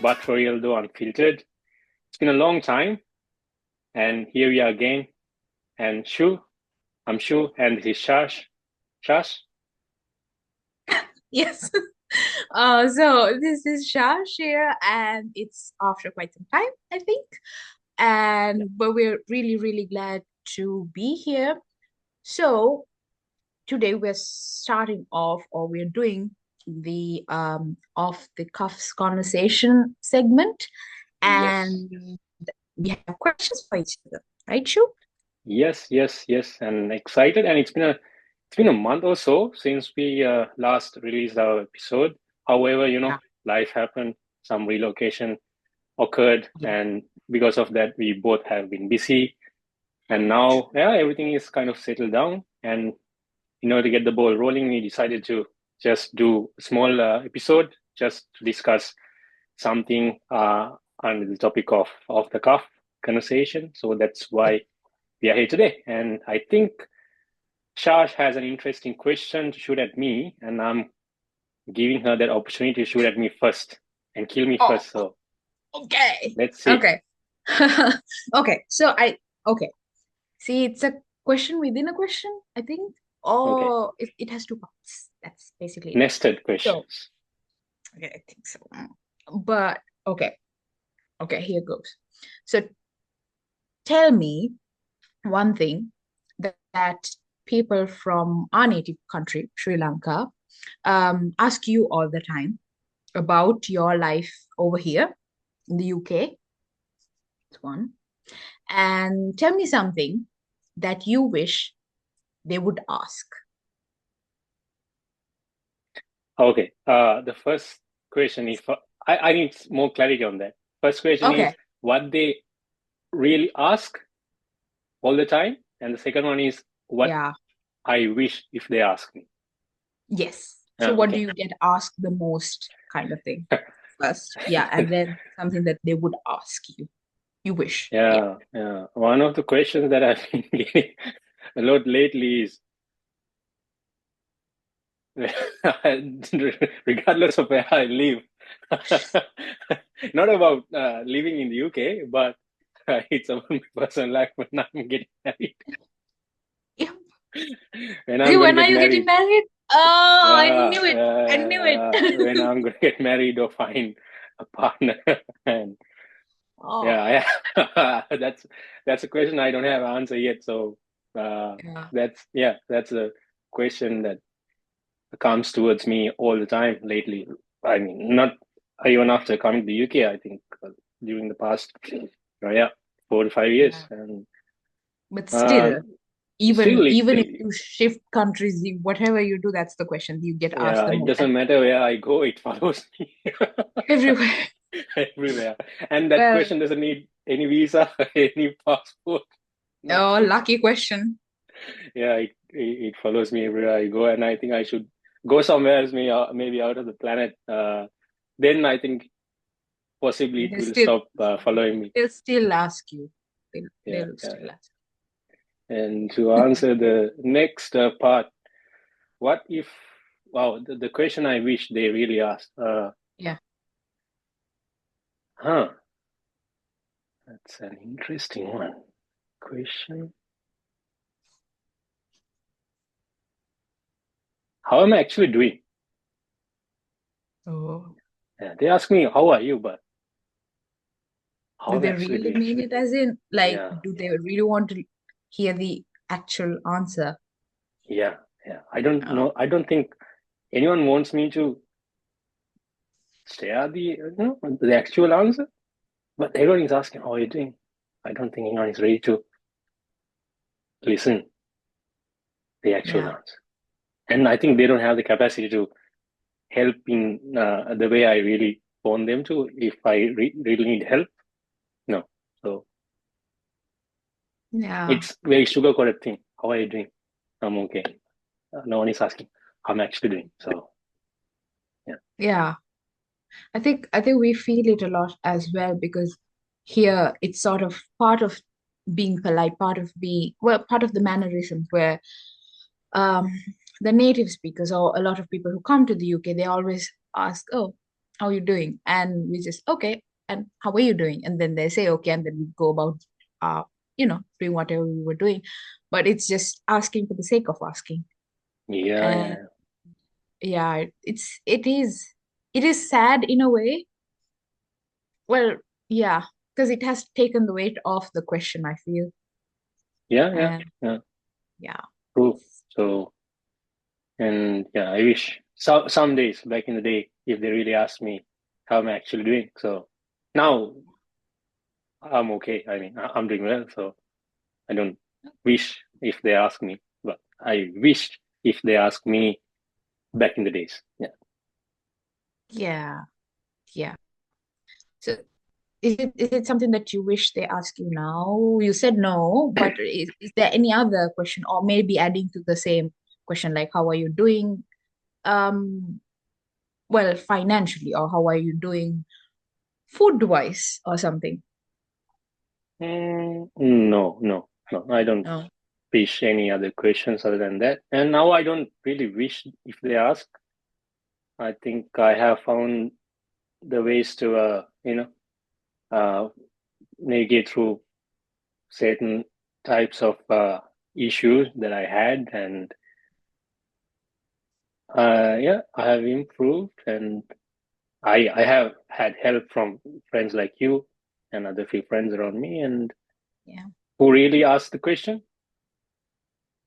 but for real though, Unfiltered. It's been a long time, and here we are again. And I'm Shu, and this is Shash. Shash? Yes. So this is Shash here, and it's after quite some time, I think. But we're really, really glad to be here. So today we're starting off, or we're doing the off the cuffs conversation segment, Yes. and we have questions for each other, right, Shu? Yes, and excited. And it's been a month or so since we last released our episode. However, Yeah. life happened, some relocation occurred, Yeah. and because of that, we both have been busy. And now, yeah, everything is kind of settled down. And in order to get the ball rolling, we decided to just do a small episode just to discuss something under the topic of off the cuff conversation. So that's Yeah. why we are here today. And I think Shash has an interesting question to shoot at me, and I'm giving her that opportunity to shoot at me first and kill me Oh, first. So okay. let's see. Okay. Okay. Okay. See, it's a question within a question, I think. Okay. Or it has two parts. That's basically it. Nested So, questions. okay, I think so. But okay, okay, here goes. So tell me one thing that people from our native country, Sri Lanka, ask you all the time about your life over here in the UK. That's one. And tell me something that you wish they would ask. Okay. The first question, if I need more clarity on that. First question is Okay. what they really ask all the time, and the second one is what Yeah. I wish if they ask me. Yes. So what do Okay. you get asked the most kind of thing first? Yeah. And then something that they would ask you. You wish. Yeah. Yeah. One of the questions that I've been getting a lot lately is, regardless of where I live, not about living in the UK, but it's about my personal life when I'm getting married. Yeah. When I'm Hey, going to when are get you getting married, married? Oh, I yeah, knew it. I knew when it. I'm going to get married or find a partner, and Oh, yeah, yeah, that's a question I don't have an answer yet. So yeah. that's a question that comes towards me all the time lately. I mean, not even after coming to the UK, I think during the past, yeah, 4 to 5 years. Yeah. And But uh, still, still, even if you shift countries, whatever you do, that's the question you get asked yeah, the it most. And doesn't matter where I go, it follows me everywhere. everywhere. And that Well, question doesn't need any visa, any passport, oh, nothing. lucky question. Yeah, it follows me everywhere I go. And I think I should go somewhere else, maybe out of the planet. Then I think possibly it They will still stop following me. they'll still ask you. Yeah, They'll yeah, still yeah. ask. And to answer the next part, what if, wow, the question I wish they really asked, Yeah. huh, that's an interesting one. Question, how am I actually doing? Oh. Yeah, they ask me, how are you? But how Do am I they actually really doing? mean it as in, like, Yeah, do they really want to hear the actual answer? yeah, yeah. I don't Oh, know. I don't think anyone wants me to share the actual answer, but everyone is asking, how are you doing? I don't think anyone is ready to listen the actual yeah. answer. And I think they don't have the capacity to help in the way I really want them to. If I really need help, no. So Yeah. it's very sugar coated thing. How are you doing? I'm okay. No one is asking how I'm actually doing. So yeah, Yeah. I think we feel it a lot as well because here it's sort of part of being polite, part of being well, part of the mannerisms where um the native speakers or a lot of people who come to the UK, they always ask, "Oh, how are you doing? And we just, okay, and how are you doing? And then they say, okay, and then we go about, uh, doing whatever we were doing. But it's just asking for the sake of asking. Yeah, And yeah, yeah, it is sad in a way. Well, yeah, because it has taken the weight off the question, I feel. yeah, yeah, And yeah. yeah, True. So, and yeah, I wish some days back in the day, if they really ask me how I'm actually doing. So now I'm okay. I mean, I'm doing well. So I don't wish if they ask me, but I wish if they ask me back in the days. Yeah. yeah, yeah. So is it something that you wish they ask you now? You said no, but is there any other question, or maybe adding to the same question, like how are you doing? Um, well, financially, or how are you doing food wise or something? No, no, no. I don't No. wish any other questions other than that. And now I don't really wish if they ask. I think I have found the ways to, uh, navigate through certain types of issues that I had, and yeah, I have improved, and I have had help from friends like you and other few friends around me, and Yeah, who really asked the question.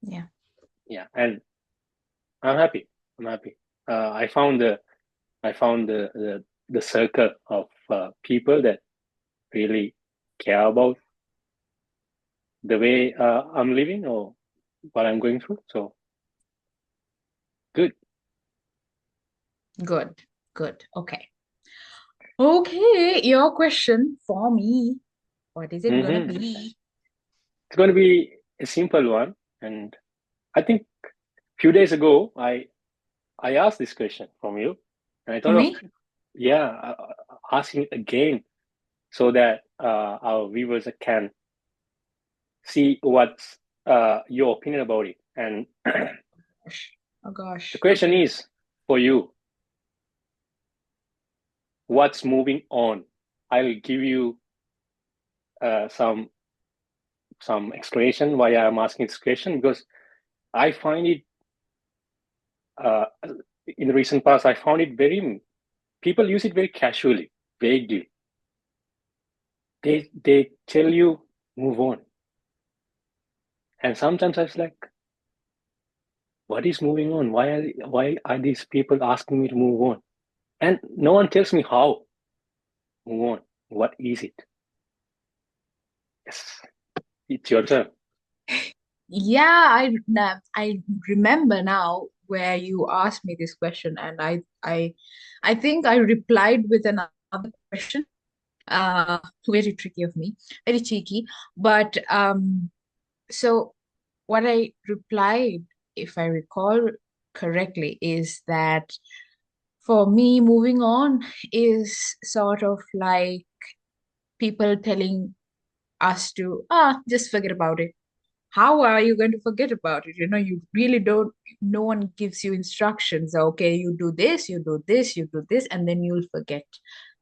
yeah. Yeah, and I'm happy. I'm happy. I found the circle of people that really care about the way I'm living or what I'm going through. So good. Good, good. Okay. Okay, your question for me. What is it gonna Hmm. be? It's going to be a simple one, and I think a few days ago I asked this question from you, and I For thought of, me? yeah, asking it again so that our viewers can see what's your opinion about it. And Gosh. Oh the gosh. question Okay. is for you, what's moving on? I'll give you uh, some some explanation why I'm asking this question, because I find it uh, in the recent past I found it very, people use it very casually, vaguely. They tell you move on, and sometimes I was like, what is moving on? Why are these people asking me to move on? And no one tells me how move on. What is it? Yes, it's your turn. Yeah, I remember now where you asked me this question, and I think I replied with another question. Very tricky of me, very cheeky. But so what I replied, if I recall correctly, is that for me, moving on is sort of like people telling us to just forget about it. How are you going to forget about it? You really don't, no one gives you instructions. Okay, you do this, you do this, you do this, and then you'll forget.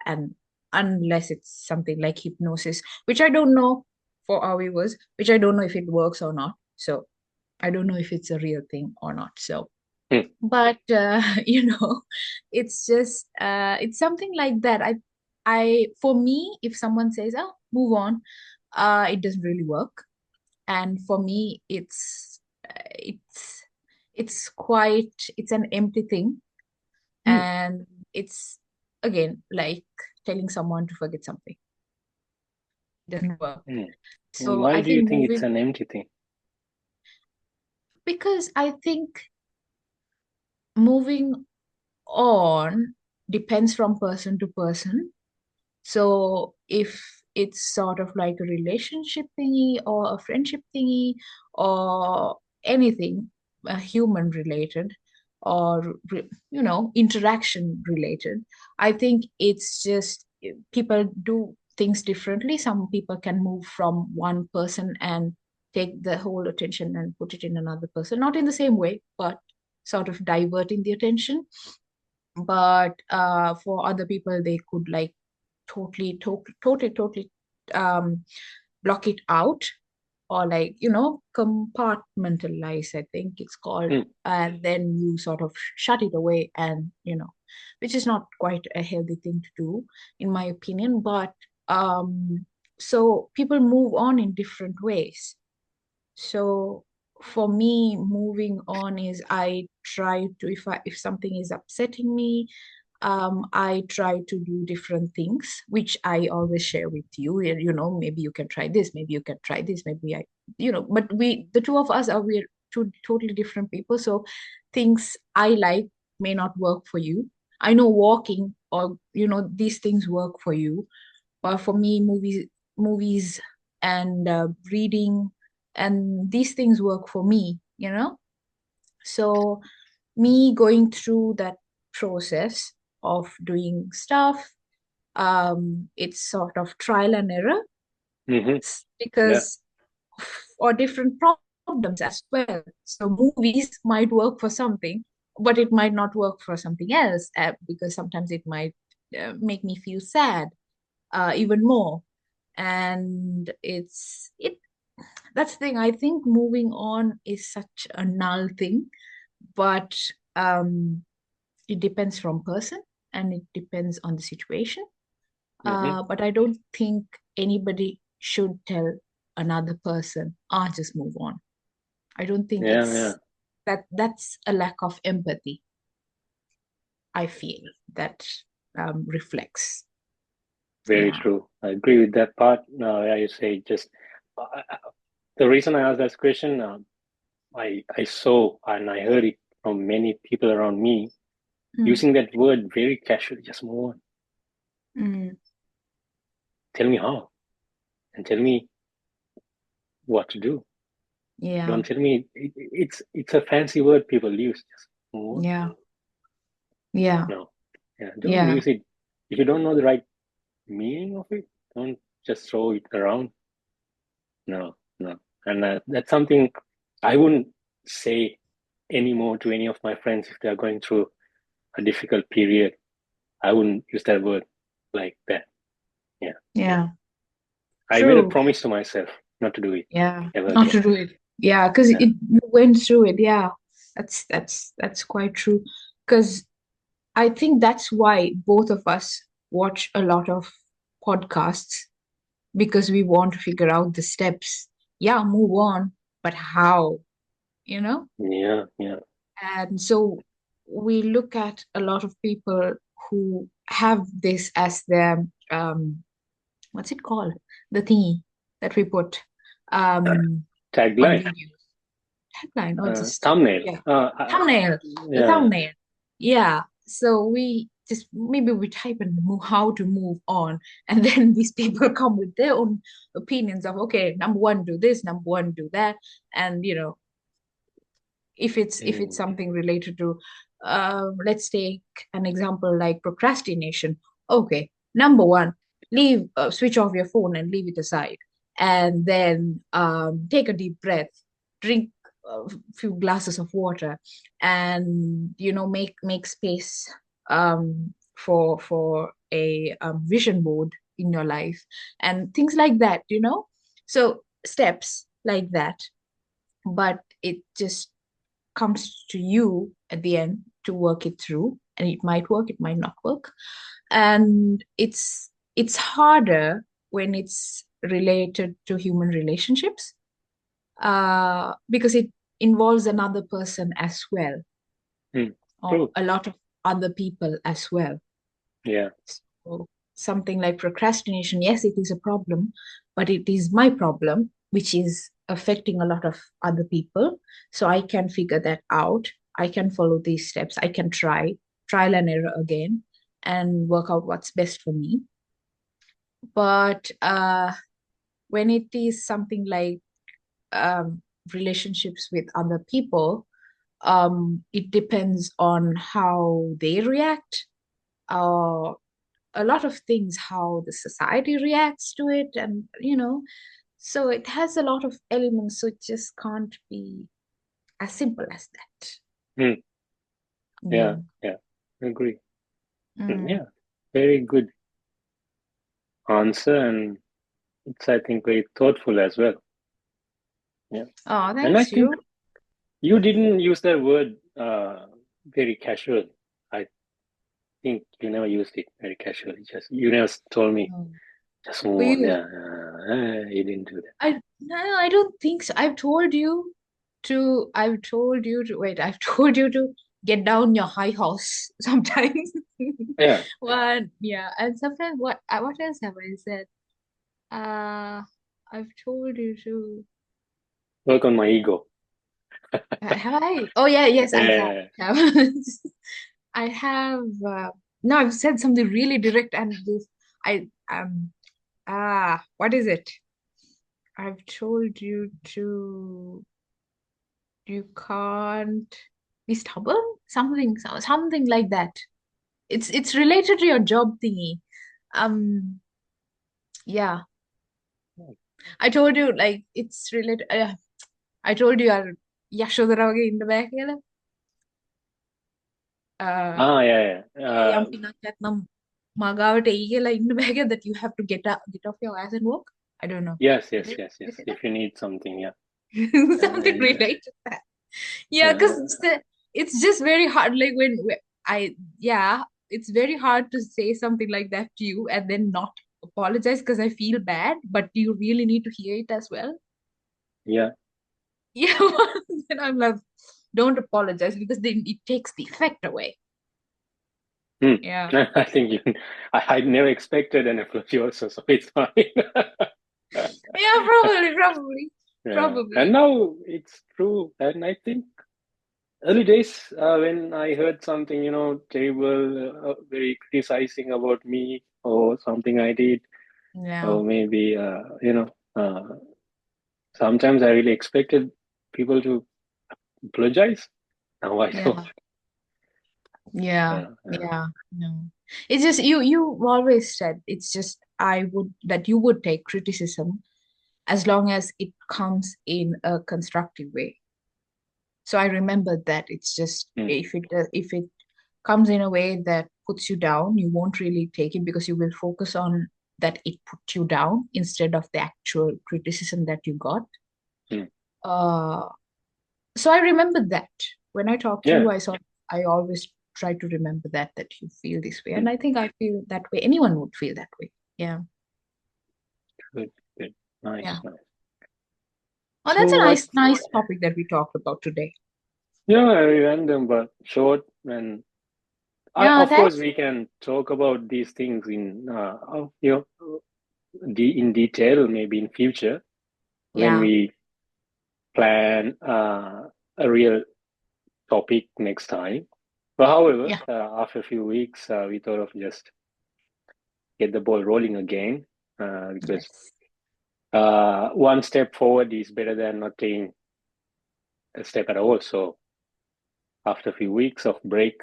And unless it's something like hypnosis, which I don't know for our viewers, which I don't know if it works or not. So I don't know if it's a real thing or not. So, Hmm. but it's just it's something like that. For me, if someone says, oh, move on, it doesn't really work. And for me it's an empty thing. Hmm. And it's, again, like telling someone to forget something. It doesn't work. Hmm. So Why I do you think think it's moving, an empty thing? because I think moving on depends from person to person. So if it's sort of like a relationship thingy or a friendship thingy or anything human related or interaction related, I think it's just people do things differently. Some people can move from one person and take the whole attention and put it in another person, not in the same way, but sort of diverting the attention. But for other people, they could like totally um block it out, or like compartmentalize, I think it's called. Mm. And then you sort of shut it away, and which is not quite a healthy thing to do, in my opinion. But so people move on in different ways. So for me, moving on is, I try to, if something is upsetting me, I try to do different things, which I always share with you. Maybe you can try this, maybe you can try this, maybe but the two of us we're two totally different people. So things I like may not work for you. I know walking, or these things work for you, but for me, movies and reading and these things work for me. So me going through that process of doing stuff, it's sort of trial and error, Hmm. Yeah. because or different problems as well. So movies might work for something, but it might not work for something else, because sometimes it might make me feel sad even more. And that's the thing. I think moving on is such a null thing, but um it depends from person, and it depends on the situation. Hmm. But I don't think anybody should tell another person, just move on. I don't think Yeah, yeah. that's a lack of empathy, I feel, that reflects. Very Yeah. true. I agree with that part. Yeah, you say just the reason I asked that question, I saw and I heard it from many people around me Mm, using that word very casually. Just move on. mm, Tell me how, and tell me what to do. yeah, Don't tell me it's a fancy word people use. Just move on. yeah, yeah, No, yeah, don't yeah, use it if you don't know the right meaning of it. Don't just throw it around. No, no, and that's something I wouldn't say anymore to any of my friends if they are going through a difficult period. I wouldn't use that word like that. Yeah, yeah. I made a True. promise to myself not to do it Yeah, ever not again. to do it. Yeah, because Yeah. you went through it. Yeah, that's quite true. Because I think that's why both of us watch a lot of podcasts, because we want to figure out the steps. Yeah, move on, but how, you know? Yeah, yeah. And so we look at a lot of people who have this as their what's it called? The thingy that we put on Tagline, videos. Tagline, or just, thumbnail. yeah, thumbnail, the Yeah. thumbnail. Yeah. So we just, maybe we type in how to move on, and then these people come with their own opinions of, okay, number one, do this, number one, do that. And if it's Mm, something related to, let's take an example like procrastination. Okay, number one, leave switch off your phone and leave it aside, and then take a deep breath, drink a few glasses of water, and make space for a vision board in your life, and things like that. So steps like that, but it just comes to you at the end to work it through, and it might work, it might not work. And it's harder when it's related to human relationships, because it involves another person as well, mm. or True. a lot of other people as well. Yeah. So something like procrastination, yes, it is a problem, but it is my problem, which is affecting a lot of other people. So I can figure that out. I can follow these steps. I can trial and error again, and work out what's best for me. But when it is something like relationships with other people, it depends on how they react. Uh, a lot of things, how the society reacts to it, and so it has a lot of elements, so it just can't be as simple as that. Mm. Yeah. Yeah. Yeah. I agree. Yeah, very good answer, and it's, I think, very thoughtful as well. Yeah. Oh, And I thanks, think you. you didn't use that word very casual. I think you never used it very casually. Just you never told me Oh. just For move on. you, Yeah, you didn't do that. I no, I don't think so. I've told you to wait, I've told you to get down your high horse sometimes. Yeah, One, yeah, and sometimes what else have I said? Uh, I've told you to. work on my ego. Have I? Oh yeah, yes, I have. Yeah. Have. I have. No, I've said something really direct, and this I what is it? I've told you to. You can't be stubborn, something like that. It's related to your job thingy. Um, yeah, I told you like it's related. I told you are Yashodhara in the back. Yeah, yeah. යම් පිනක් නැත්නම් මගාවට එයි කියලා ඉන්න බෑ කියලා that you have to get off your ass and walk. I don't know. Yes, Did yes, I, yes, did I yes. say that? If you need something, yeah. Something And related to that. Yeah, because uh, it's just very hard. Like when I yeah, it's very hard to say something like that to you and then not apologize because I feel bad, but you really need to hear it as well. yeah. Yeah, then I'm like, don't apologize because then it takes the effect away. Hmm. Yeah. I think I never expected an apology also, so it's fine. Yeah, probably, Yeah. And probably. now it's true. And I think early days when I heard something, terrible, very criticizing about me or something I did, Yeah, or maybe, sometimes I really expected people to apologize. Now I don't. yeah, yeah, Uh, uh, yeah. No, it's just you always said it's just I would that you would take criticism as long as it comes in a constructive way. So I remember that it's just mm, if it comes in a way that puts you down, you won't really take it because you will focus on that it put you down instead of the actual criticism that you got. mm. Uh, so I remember that when I talk to Yeah. you, I always try to remember that you feel this way, and Mm. I think I feel that way. Anyone would feel that way. Yeah, Good, good. Nice, yeah. nice. Oh, that's a So I, nice topic that we talked about today. yeah, very random but short. And Yeah, of course, thanks. we can talk about these things in detail, maybe in future when Yeah, we plan a real topic next time. But however, yeah, after a few weeks, we thought of just get the ball rolling again because yes, one step forward is better than not taking a step at all. So after a few weeks of break,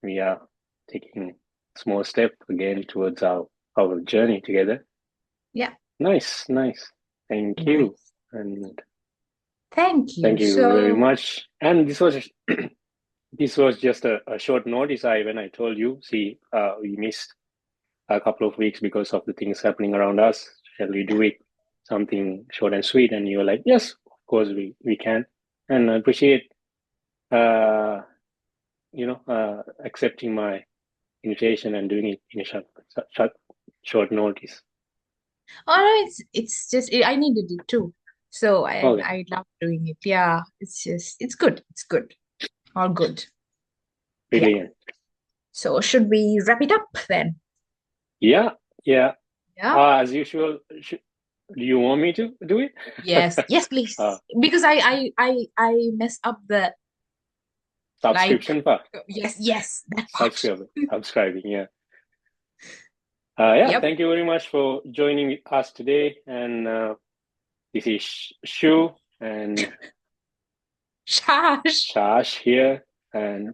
we are taking a small step again towards our journey together. yeah, Nice, nice. Thank you. nice. And Thank you. thank you very So, much. And this was just a short notice. When I told you, see, we missed a couple of weeks because of the things happening around us. Shall we yeah, do it something short and sweet? And you were like, yes, of course we can. And I appreciate accepting my invitation and doing it in a short notice. oh, it's just I needed it too. So Okay, I love doing it. Yeah, it's good. It's good. All good. Yeah. brilliant. So should we wrap it up then? Yeah, yeah. Yeah. As usual, do you want me to do it? Yes. Yes, uh, please. Because I mess up the like. Subscription part, Yes, that part. subscribing. Yeah. Yeah. Yep. Thank you very much for joining us today. And this is Shu and Shash. Shash here. And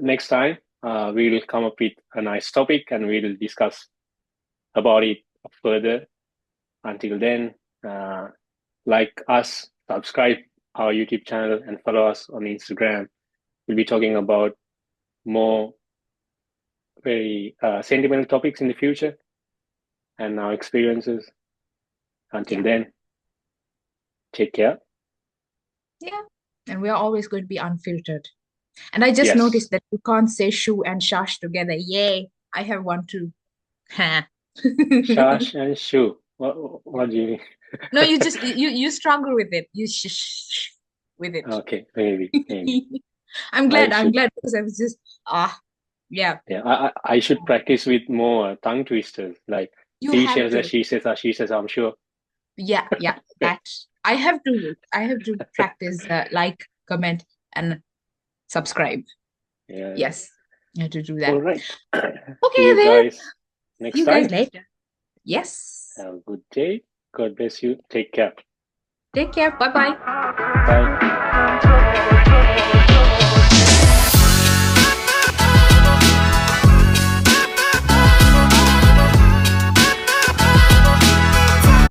next time, we will come up with a nice topic and we will discuss about it further. Until then, like us, subscribe our YouTube channel and follow us on Instagram. We'll be talking about more very sentimental topics in the future and our experiences. Until then, take care. Yeah. And we are always going to be unfiltered. And I just Yes. noticed that you can't say shoe and shash together. Yay. I have one too. Ha. Shash and shoe. What do you mean? No, you struggle with it. You with it. Okay, maybe. I'm I glad should. because I was just yeah. Yeah, I should practice with more tongue twisters, like You he have says, to. she says, she says, I'm sure. Yeah, that I have to practice like, comment, and subscribe. Yeah. Yes, I have to do All that. right. See Okay you then. guys next See you guys time. later. Yes. Have a good day. God bless you. Take care. Take care. Bye-bye. Bye.